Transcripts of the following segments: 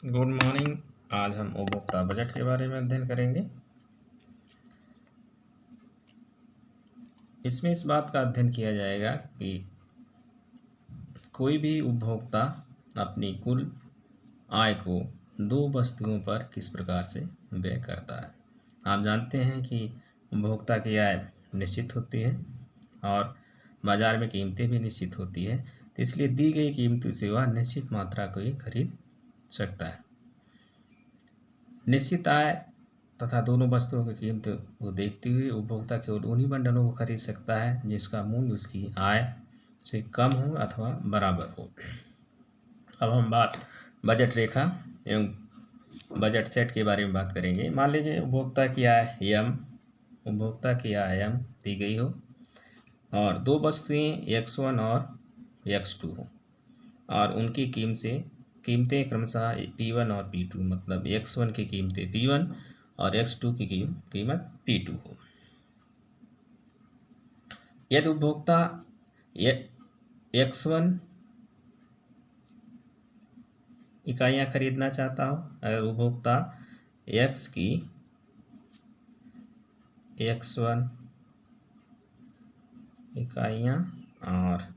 Good morning. आज हम उपभोक्ता बजट के बारे में अध्ययन करेंगे। इसमें इस बात का अध्ययन किया जाएगा कि कोई भी उपभोक्ता अपनी कुल आय को दो वस्तुओं पर किस प्रकार से व्यय करता है। आप जानते हैं कि उपभोक्ता की आय निश्चित होती है और बाजार में कीमतें भी निश्चित होती है, तो इसलिए दी गई कीमत से वह निश्चित मात्रा को ही खरीद सकता है। निश्चित आय तथा दोनों वस्तुओं की कीमत को देखते हुए उपभोक्ता केवल उन्हीं बंडलों को खरीद सकता है जिसका मूल्य उसकी आय से कम हो अथवा बराबर हो। अब हम बात बजट रेखा एवं बजट सेट के बारे में बात करेंगे। मान लीजिए उपभोक्ता की आय एम दी गई हो और दो वस्तुएं X1 और X2 हो और उनकी कीमतें क्रमशः P1 और P2, मतलब X1 की कीमतें P1 और X2 की कीमत P2 हो। यदि उपभोक्ता X1 इकाइयाँ खरीदना चाहता हो, अगर उपभोक्ता X की X1 इकाइयाँ और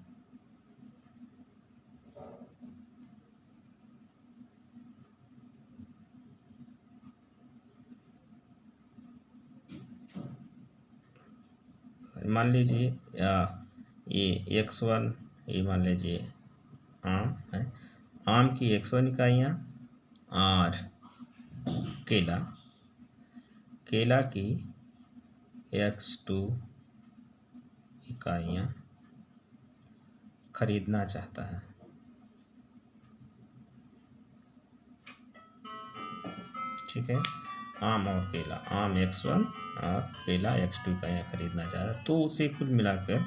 मान लीजिए ये X1, ये मान लीजिए आम है, आम की X1 इकाइयाँ और केला की X2 इकाइयाँ खरीदना चाहता है। ठीक है, आम और केला, आम X1 और केला X2 इकाइयाँ खरीदना चाहता है, तो उसे कुल मिलाकर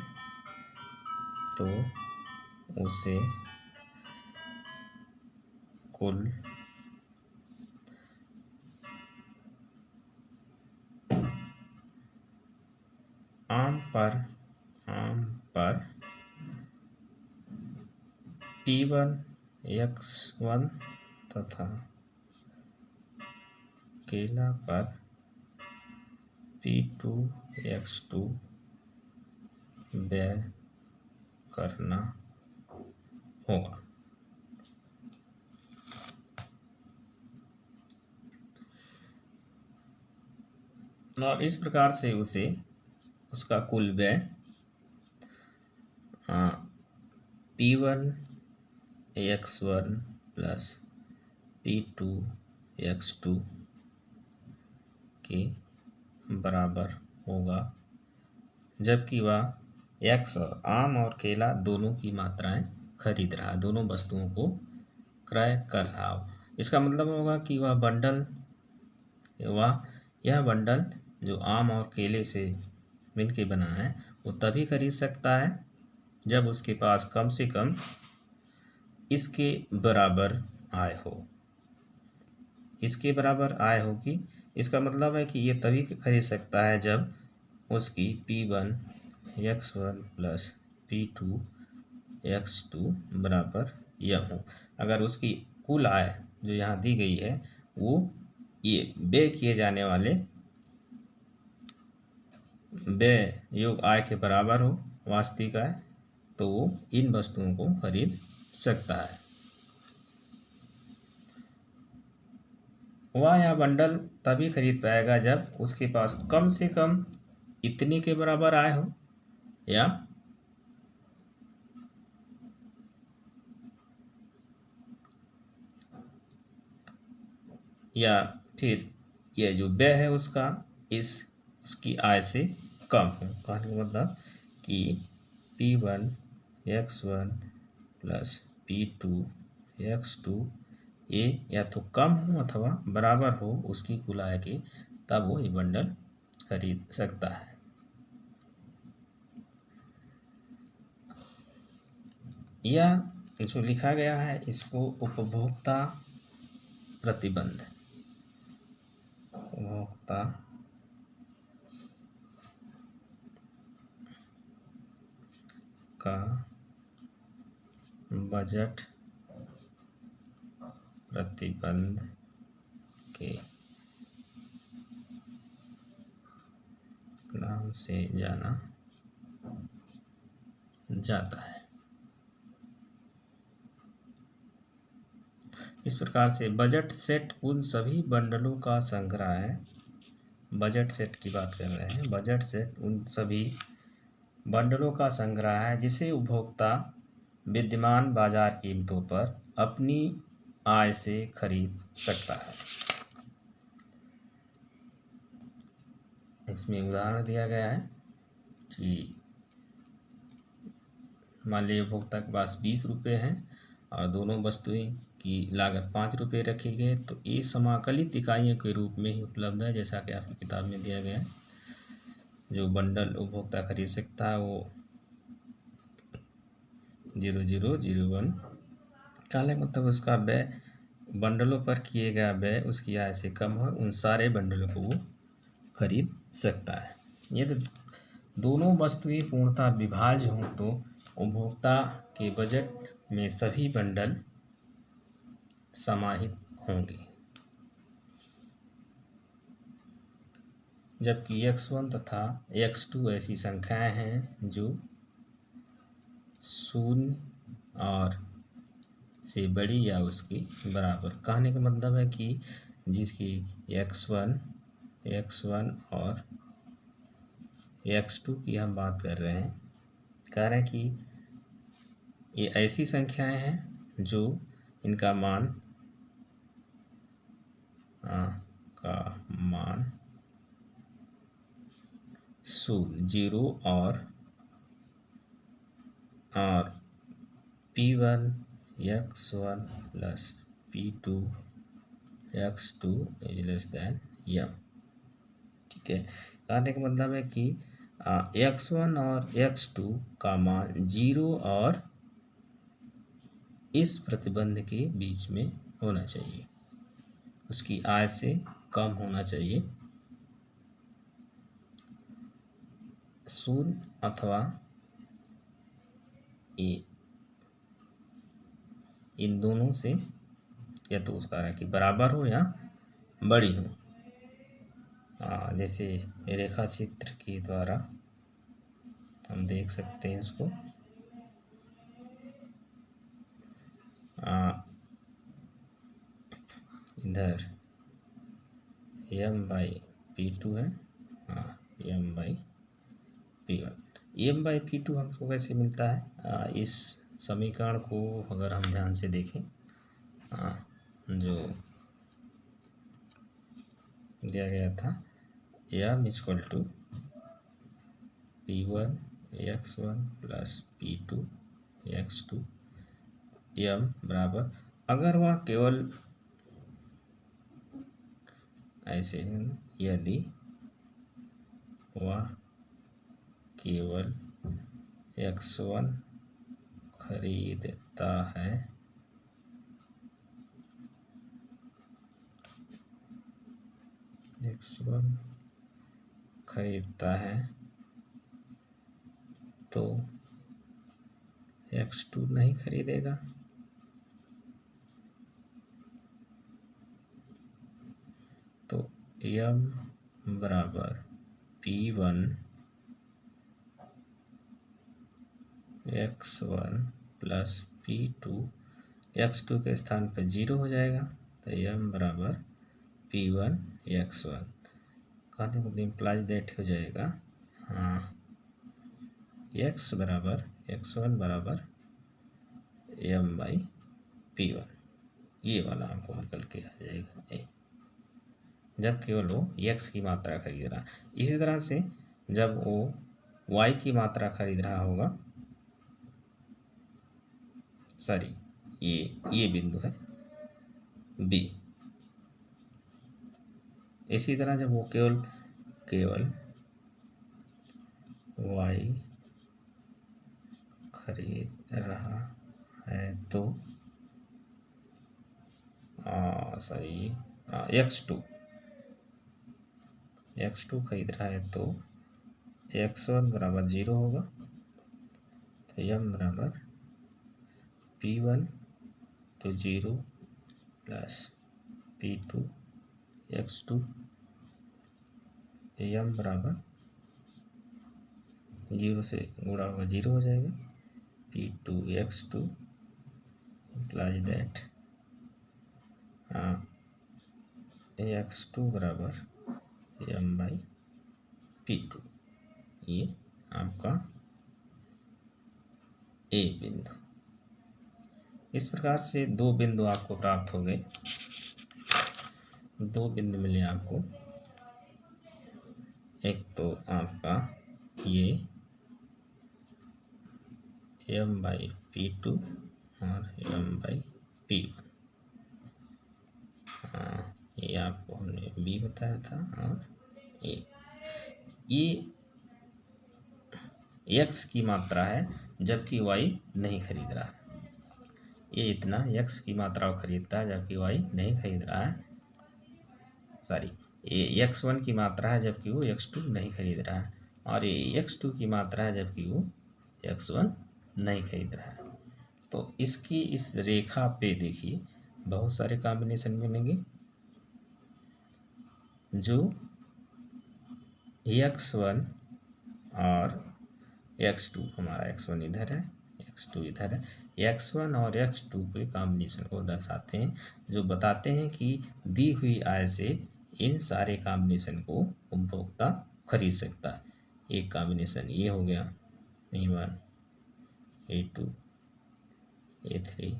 कुल आम पर P1 X1 तथा केला पर P2 X2 व्यय करना होगा। और इस प्रकार से उसका कुल व्यय P1 X1 plus P2 X2 के बराबर होगा, जबकि वह X आम और केला दोनों की मात्राएं खरीद रहा, दोनों वस्तुओं को क्रय कर रहा हो। इसका मतलब होगा कि यह बंडल जो आम और केले से मिलके बना है वो तभी खरीद सकता है जब उसके पास कम से कम इसके बराबर आय हो। इसके बराबर आय होगी, इसका मतलब है कि ये तभी खरीद सकता है जब उसकी P1 X1 plus P2 X2 बराबर यह हो। अगर उसकी कुल आय जो यहाँ दी गई है वो ये व्यय किए जाने वाले व्यय योग आय के बराबर हो, वास्तविक आय, तो वो इन वस्तुओं को खरीद सकता है। वह यह बंडल तभी खरीद पाएगा जब उसके पास कम से कम इतनी के बराबर आय हो या फिर यह जो व्यय है उसका इसकी आय से कम हो। कहने का मतलब कि P1 X1 plus P2 X2 ये या तो कम हो अथवा बराबर हो उसकी कुल आय के, तब वो ये बंडल खरीद सकता है। यह जो लिखा गया है इसको उपभोक्ता प्रतिबंध उपभोक्ता का बजट प्रतिबंध के नाम से जाना जाता है। इस प्रकार से बजट सेट उन सभी बंडलों का संग्रह है। बजट सेट की बात कर रहे हैं। बजट सेट उन सभी बंडलों का संग्रह है जिसे उपभोक्ता विद्यमान बाजार कीमतों पर अपनी आय से खरीद सकता है। इसमें उदाहरण दिया गया है कि मान लीजिए उपभोक्ता के पास 20 रुपये हैं और दोनों वस्तुएं की लागत 5 रुपये रखी गई, तो ये समाकलित इकाइयों के रूप में ही उपलब्ध है, जैसा कि आपकी किताब में दिया गया है। जो बंडल उपभोक्ता खरीद सकता है वो 0001 काले मतलब उसका व्यय बंडलों पर किए गया व्यय उसकी आय से कम हो, उन सारे बंडलों को वो खरीद सकता है। ये तो दोनों वस्तुएं पूर्णतः विभाज्य हों तो उपभोक्ता के बजट में सभी बंडल समाहित होंगे, जबकि x1 तथा x2 ऐसी संख्याएं हैं जो 0 और से बड़ी या उसके बराबर। कहने का मतलब है कि जिसकी x1 और x2 की हम बात कर रहे हैं, कह रहे हैं कि ये ऐसी संख्याएं हैं जो इनका मान मान 0 और P1 x1 plus P2 x2 is less than m। ठीक है, कहने का मतलब है कि x1 और x2 का मान 0 और इस प्रतिबंध के बीच में होना चाहिए, उसकी आय से कम होना चाहिए। 0 अथवा इन दोनों से या तो उसका है कि बराबर हो या बड़ी हो। जैसे रेखा चित्र के द्वारा हम देख सकते हैं इसको। इधर m/p2 है, m/p1। m/p2 हमको कैसे मिलता है? इस समीकरण को अगर हम ध्यान से देखें, जो दिया गया था m = P1 x1 plus P2 x2, m बराबर, अगर वह केवल ऐसे यदि वह केवल x1 खरीदता है तो x2 नहीं खरीदेगा। तो m बराबर P1 x1 plus P2 x2 के स्थान पर 0 हो जाएगा, तो m बराबर P1 x1। कहने को इम्प्लाइज दैट हो जाएगा x बराबर x1 बराबर m/P1। ये वाला हमको निकल के आ जाएगा जब केवल वो x की मात्रा खरीद रहा। इसी तरह से जब वो y की मात्रा खरीद रहा होगा, सॉरी ये बिंदु है B। इसी तरह जब वो केवल y खरीद रहा है तो x2 खरीद रहा है तो x1 बराबर 0 होगा, तो m बराबर P1 तो 0 प्लस P2 x2 m बराबर 0 से गुणा हुआ 0 हो जाएगा। P2 x2 implies that x2 बराबर m बाई P2। ये आपका ए बिंदु। इस प्रकार से दो बिंदु आपको प्राप्त हो गए। दो बिंदु मिले आपको। एक तो आपका ये m बाई P2 और m बाई P1। ये आपको हमने B बताया था। और ये x की मात्रा है जबकि y नहीं खरीद रहा है। ये इतना x की मात्रा को खरीदता है जबकि y नहीं खरीद रहा है। सॉरी, ये x1 की मात्रा है जबकि वो x2 नहीं खरीद रहा है। और ये x2 की मात्रा है जबकि वो x1 नहीं खरीद रहा है। तो इसकी इस रेखा पे देखिए बहुत सारे कॉम्बिनेशन मिलेंगे। जो x1 और x2, हमारा x1 इधर है, x2 इधर है, x1 और x2 के कॉम्बिनेशन को दर्शाते हैं, जो बताते हैं कि दी हुई आय से इन सारे कॉम्बिनेशन को उपभोक्ता खरीद सकता है। एक कॉम्बिनेशन ये हो गया, A1, A2, A3,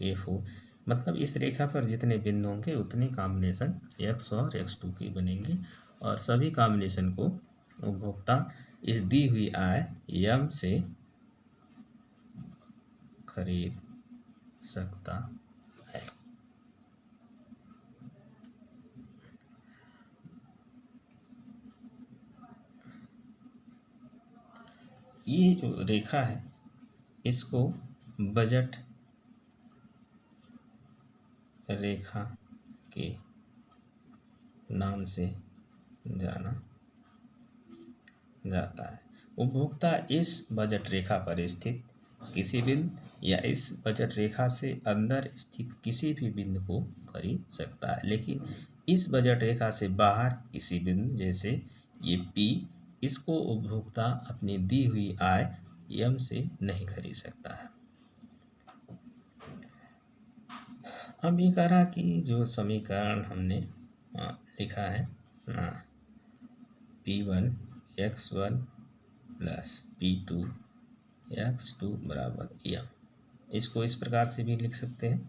A4। मतलब इस रेखा पर जितने बिंदु होंगे उतने कॉम्बिनेशन x और x2 के बनेंगे और सभी कॉम्बिनेशन को उपभोक्ता इस दी हुई आय m से खरीद सकता है। ये जो रेखा है इसको बजट रेखा के नाम से जाना जाता है। उपभोक्ता इस बजट रेखा पर स्थित किसी बिंदु या इस बजट रेखा से अंदर स्थित किसी भी बिंदु को खरीद सकता है, लेकिन इस बजट रेखा से बाहर किसी बिंदु जैसे ये P, इसको उपभोक्ता अपनी दी हुई आय M से नहीं खरीद सकता है। अब ये कह रहा कि जो समीकरण हमने लिखा है P1 x1 plus P2 x2 बराबर m, इसको इस प्रकार से भी लिख सकते हैं।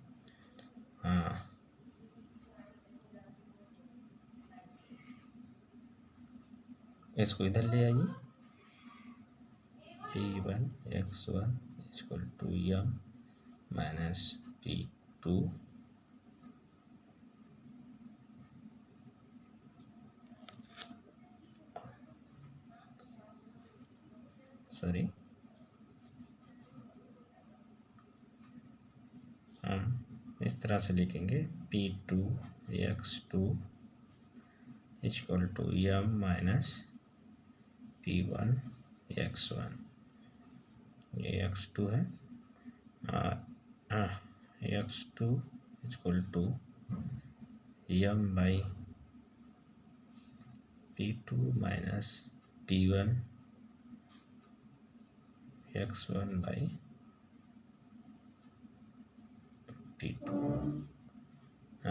इसको इधर ले आइए, P1 x1 equal to m minus P2 हम इस तरह से लिखेंगे P2 x2 equal to m minus P1 x1। ये x2 है और x2 equal to m by P2 minus P1 x1 by P2।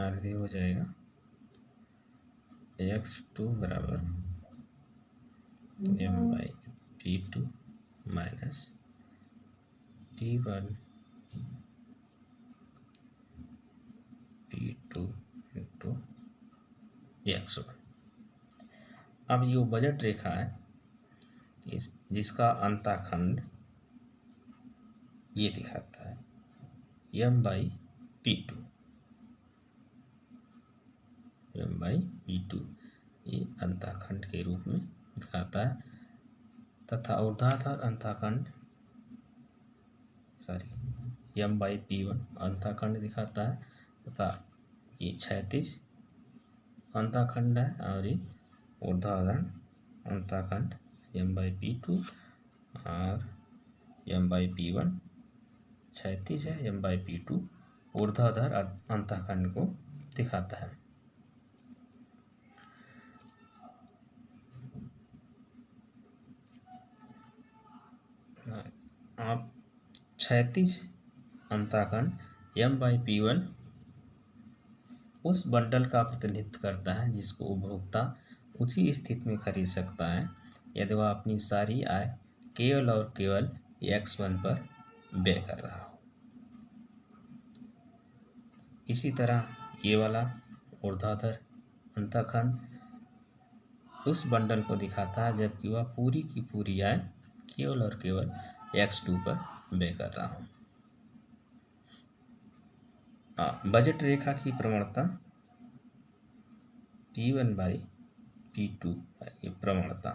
आगे हो जाएगा x2 बराबर m by P2 minus P1 P2 into x1। अब ये बजट रेखा है जिसका अंतःखंड ये दिखाता है m by P2, m by P2 ये अंतःखंड के रूप में दिखाता है तथा ऊर्ध्वाधर अंतःखंड m बाई P1 अंतःखंड दिखाता है तथा ये क्षैतिज अंतःखंड है और ये ऊर्ध्वाधर अंतःखंड m बाई P2 और m बाई P1 क्षैतिज है m बाई P2 ऊर्ध्वाधर अंतःखंड को दिखाता है। आप क्षैतिज अंतःखंड M/P1 उस बंडल का प्रतिनिधित्व करता है जिसको उपभोक्ता उसी स्थिति में खरीद सकता है यदि वह अपनी सारी आय केवल और केवल X1 पर व्यय कर रहा हो। इसी तरह ये वाला ऊर्ध्वाधर अंतःखंड उस बंडल को दिखाता है जबकि वह पूरी की पूरी आय केवल और केवल X2 पर व्यय कर रहा हो। बजट रेखा की प्रवणता P1/P2 ये प्रवणता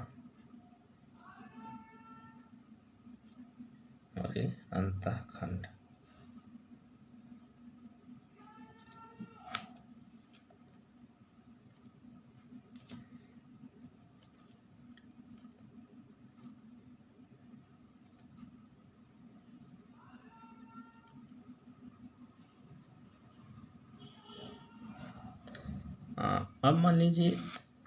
और ये अंतःखंड। अब मान लीजिए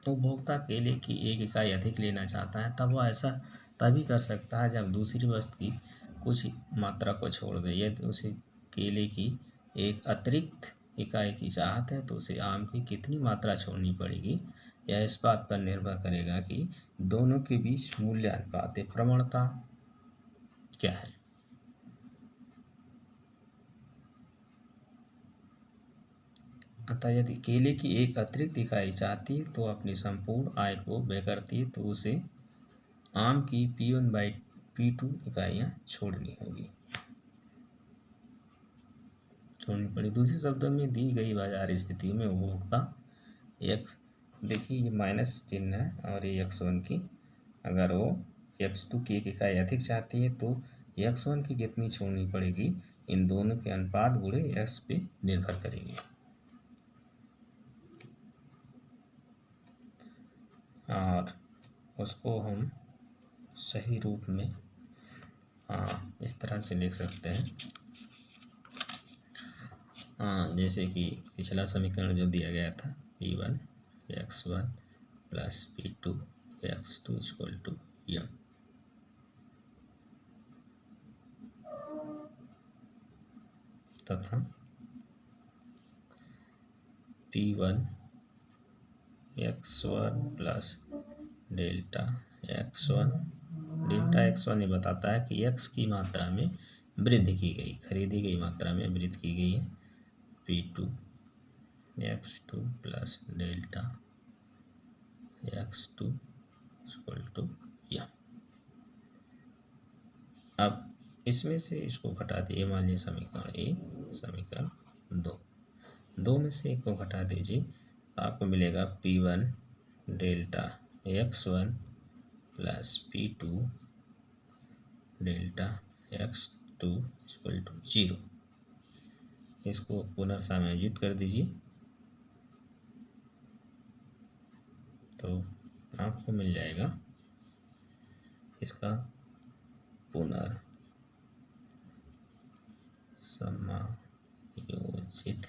उपभोक्ता केले की 1 इकाई अधिक लेना चाहता है, तब वह ऐसा तभी कर सकता है जब दूसरी वस्तु की कुछ मात्रा को छोड़ दे। यदि उसे केले की एक अतिरिक्त इकाई की चाहत है तो उसे आम की कितनी मात्रा छोड़नी पड़ेगी, यह इस बात पर निर्भर करेगा कि दोनों के बीच मूल्य अनुपात प्रवणता क्या है। अतः यदि केले की एक अतिरिक्त इकाई चाहती है तो अपनी संपूर्ण आय को व्यय करती है तो उसे आम की P1/P2 इकाइयाँ छोड़नी पड़ी। दूसरे शब्दों में दी गई बाजार स्थितियों में उपभोक्ता X, देखिए ये माइनस चिन्ह है और ये X1 की, अगर वो X2 की एक इकाई अधिक चाहती है तो X1 की कितनी छोड़नी पड़ेगी, इन दोनों के अनुपात गुणे X पे निर्भर करेगी। और उसको हम सही रूप में इस तरह से लिख सकते हैं, जैसे कि पिछला समीकरण जो दिया गया था P1 X1 plus P2 X2 equal to M। तथा P1 X1 plus delta X1 ये बताता है कि X की मात्रा में वृद्धि की गई, खरीदी गई मात्रा में वृद्धि की गई है। P2 X2 plus delta X2 equal to M। अब इसमें से इसको घटा दिए, मान लीजिए समीकरण ए, समीकरण 2 में से एक को घटा दीजिए तो आपको मिलेगा P1 delta X1 plus P2 delta X2 equal to 0। इसको पुनर्समायोजित कर दीजिए तो आपको मिल जाएगा इसका पुनर्समायोजित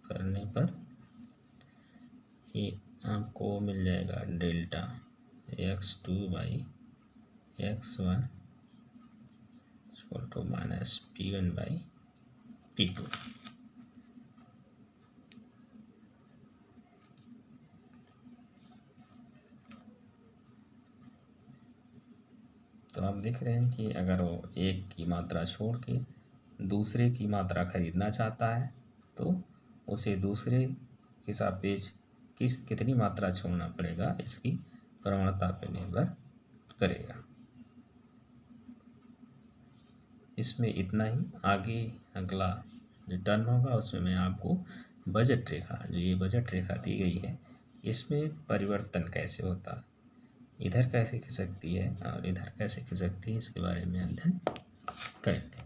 करने पर ये आपको मिल जाएगा delta X2/X1 equal to minus P1/P2। तो आप देख रहे हैं कि अगर वो एक की मात्रा छोड़ के दूसरे की मात्रा खरीदना चाहता है तो उसे दूसरे के सापेक्ष कितनी मात्रा छोड़ना पड़ेगा, इसकी प्रवणता पर निर्भर करेगा। इसमें इतना ही। आगे अगला जो टर्म होगा उसमें मैं आपको बजट रेखा, जो ये बजट रेखा दी गई है, इसमें परिवर्तन कैसे होता है, इधर कैसे खिसकती है और इधर कैसे खिसकती है, इसके बारे में अध्ययन करेंगे।